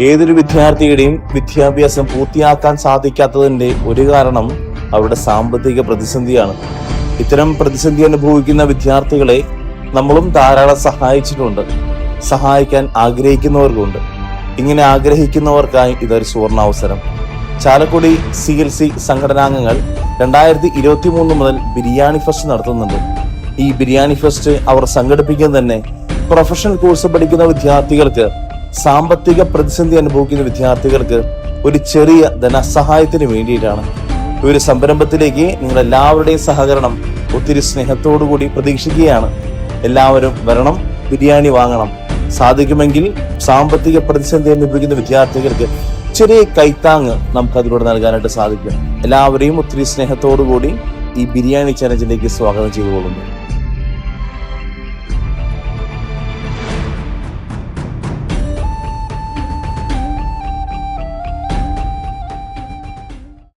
ഏതൊരു വിദ്യാർത്ഥിയുടെയും വിദ്യാഭ്യാസം പൂർത്തിയാക്കാൻ സാധിക്കാത്തതിന്റെ ഒരു കാരണം അവരുടെ സാമ്പത്തിക പ്രതിസന്ധിയാണ്. ഇത്തരം പ്രതിസന്ധി അനുഭവിക്കുന്ന വിദ്യാർത്ഥികളെ നമ്മളും ധാരാളം സഹായിച്ചിട്ടുണ്ട്, സഹായിക്കാൻ ആഗ്രഹിക്കുന്നവർക്കുണ്ട്. ഇങ്ങനെ ആഗ്രഹിക്കുന്നവർക്കായി ഇതൊരു സുവർണാവസരം. ചാലക്കുടി CLC സംഘടനാംഗങ്ങൾ 2023 മുതൽ ബിരിയാണി ഫെസ്റ്റ് നടത്തുന്നുണ്ട്. ഈ ബിരിയാണി ഫെസ്റ്റ് അവർ സംഘടിപ്പിക്കുന്നത് തന്നെ പ്രൊഫഷണൽ കോഴ്സ് പഠിക്കുന്ന വിദ്യാർത്ഥികൾക്ക്, സാമ്പത്തിക പ്രതിസന്ധി അനുഭവിക്കുന്ന വിദ്യാർത്ഥികൾക്ക് ഒരു ചെറിയ ധനസഹായത്തിന് വേണ്ടിയിട്ടാണ്. ഒരു സംരംഭത്തിലേക്ക് നിങ്ങൾ എല്ലാവരുടെയും സഹകരണം ഒത്തിരി സ്നേഹത്തോടുകൂടി പ്രതീക്ഷിക്കുകയാണ്. എല്ലാവരും വരണം, ബിരിയാണി വാങ്ങണം. സാധിക്കുമെങ്കിൽ സാമ്പത്തിക പ്രതിസന്ധി അനുഭവിക്കുന്ന വിദ്യാർത്ഥികൾക്ക് ചെറിയ കൈത്താങ്ങ് നമുക്ക് അതിലൂടെ നൽകാനായിട്ട് സാധിക്കും. എല്ലാവരെയും ഒത്തിരി സ്നേഹത്തോടുകൂടി ഈ ബിരിയാണി ചലഞ്ചിലേക്ക് സ്വാഗതം ചെയ്തുകൊള്ളുന്നു.